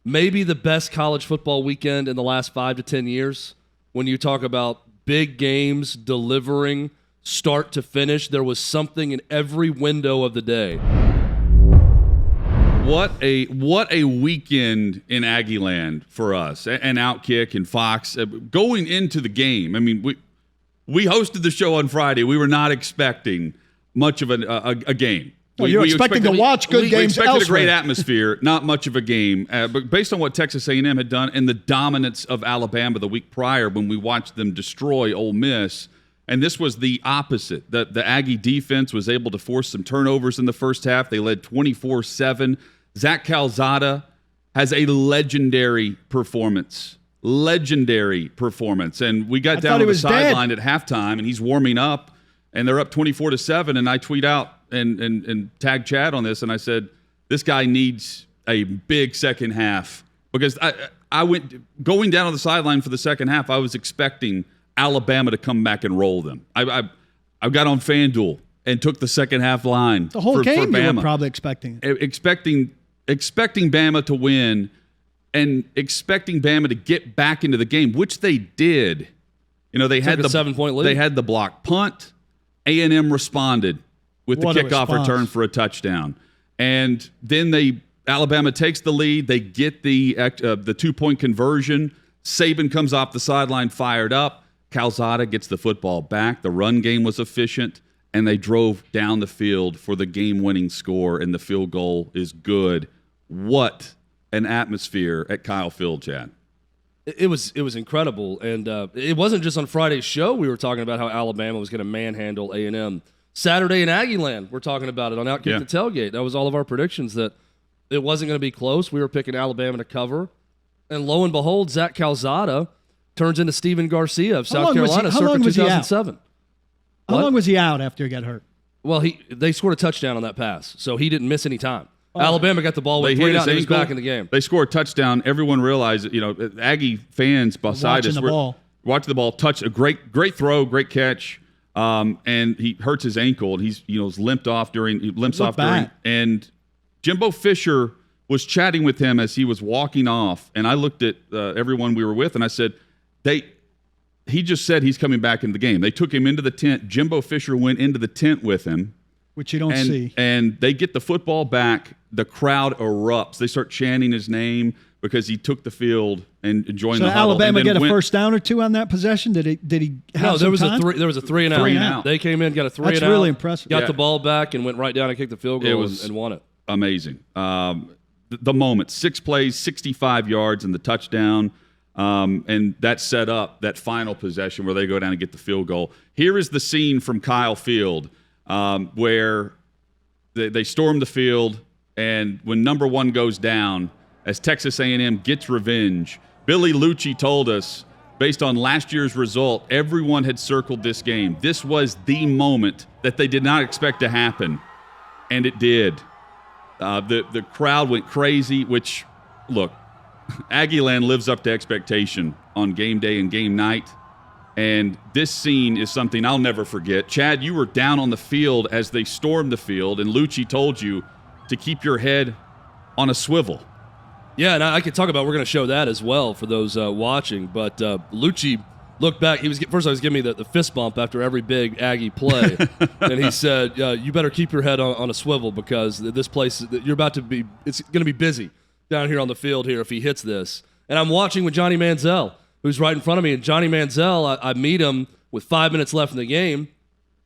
maybe the best college football weekend in the last 5 to 10 years. When you talk about big games delivering start to finish, there was something in every window of the day. What a weekend in Aggieland for us and Outkick and Fox going into the game. I mean, we hosted the show on Friday. We were not expecting much of a game. Well, you're expecting to watch good games elsewhere. We expected a great atmosphere, not much of a game. But based on what Texas A&M had done and the dominance of Alabama the week prior when we watched them destroy Ole Miss, and this was the opposite. The Aggie defense was able to force some turnovers in the first half. They led 24-7. Zach Calzada has a legendary performance. And we got down to the sideline at halftime, and he's warming up, and they're up 24-7, and I tweet out and tag Chad on this, and I said, this guy needs a big second half, because I went going down on the sideline for the second half. I was expecting Alabama to come back and roll them. I got on FanDuel and took the second half line. The whole game for Bama. You were probably expecting Bama to win and expecting Bama to get back into the game, which they did. You know, they had the 7-point lead. They had the block punt. A&M responded with the kickoff return for a touchdown. And then Alabama takes the lead. They get the 2-point conversion. Saban comes off the sideline fired up. Calzada gets the football back. The run game was efficient, and they drove down the field for the game-winning score, and the field goal is good. What an atmosphere at Kyle Field, Chad. It was incredible, and it wasn't just on Friday's show we were talking about how Alabama was going to manhandle A&M. Saturday in Aggieland, we're talking about it on Outkick the Tailgate. That was all of our predictions that it wasn't going to be close. We were picking Alabama to cover, and lo and behold, Zach Calzada turns into Steven Garcia of South Carolina circa 2007. How long was he out after he got hurt? Well, they scored a touchdown on that pass, so he didn't miss any time. Alabama got the ball with 3 out, and he was back in the game. They scored a touchdown. Everyone realized, Aggie fans beside us were watching the ball, touch a great throw, great catch, and he hurts his ankle, and he's limps off during, and Jimbo Fisher was chatting with him as he was walking off, and I looked at everyone we were with, and I said, he just said he's coming back into the game. They took him into the tent. Jimbo Fisher went into the tent with him. Which you don't see. And they get the football back. The crowd erupts. They start chanting his name because he took the field and joined the huddle. So Alabama get a first down or two on that possession? Did he have there some time? There was a 3 and out. They came in, got a 3 and out. That's really impressive. Got the ball back and went right down and kicked the field goal and won it. Amazing. The moment, 6 plays, 65 yards, and the touchdown. And that set up that final possession where they go down and get the field goal. Here is the scene from Kyle Field where they storm the field, and when number 1 goes down, as Texas A&M gets revenge, Billy Lucci told us, based on last year's result, everyone had circled this game. This was the moment that they did not expect to happen, and it did. The crowd went crazy, which, look, Aggieland lives up to expectation on game day and game night. And this scene is something I'll never forget. Chad, you were down on the field as they stormed the field, and Lucci told you to keep your head on a swivel. Yeah, and I could talk about, we're going to show that as well for those watching. But Lucci looked back. He was giving me the fist bump after every big Aggie play. And he said, you better keep your head on a swivel because this place, it's going to be busy down here on the field here if he hits this. And I'm watching with Johnny Manziel, who's right in front of me. And Johnny Manziel, I meet him with 5 minutes left in the game,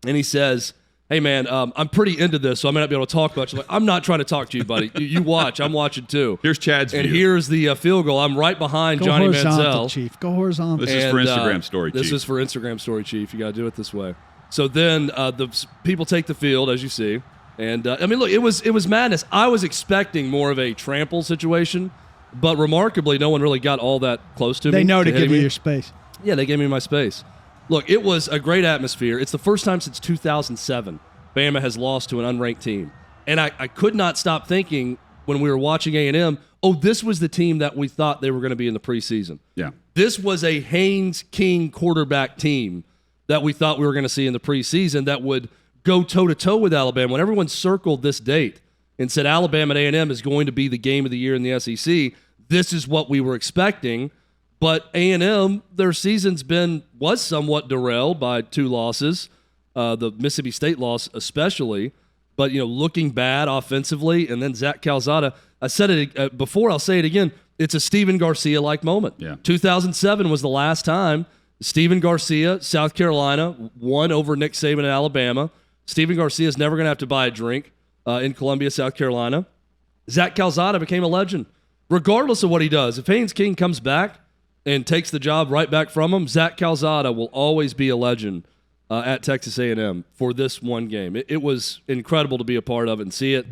and he says, hey, man, I'm pretty into this, so I may not be able to talk much. I'm not trying to talk to you, buddy. You watch. I'm watching, too. Here's Chad's view. And here's the field goal. I'm right behind Johnny Manziel. Chief. Go horizontal. This is for Instagram Story, Chief. This is for Instagram Story, Chief. You got to do it this way. So then the people take the field, as you see. And, look, it was madness. I was expecting more of a trample situation, but remarkably, no one really got all that close to me. They know to give you your space. Yeah, they gave me my space. Look, it was a great atmosphere. It's the first time since 2007 Bama has lost to an unranked team. And I could not stop thinking when we were watching A&M, this was the team that we thought they were going to be in the preseason. Yeah. This was a Haynes King quarterback team that we thought we were going to see in the preseason that would go toe-to-toe with Alabama. When everyone circled this date and said Alabama and A&M is going to be the game of the year in the SEC, this is what we were expecting. But A&M, their season's was somewhat derailed by 2 losses, the Mississippi State loss especially. But, looking bad offensively, and then Zach Calzada. I said it before, I'll say it again. It's a Steven Garcia-like moment. Yeah. 2007 was the last time Steven Garcia, South Carolina, won over Nick Saban in Alabama. Steven Garcia is never going to have to buy a drink in Columbia, South Carolina. Zach Calzada became a legend, regardless of what he does. If Haynes King comes back and takes the job right back from him, Zach Calzada will always be a legend at Texas A&M for this one game. It was incredible to be a part of it and see it.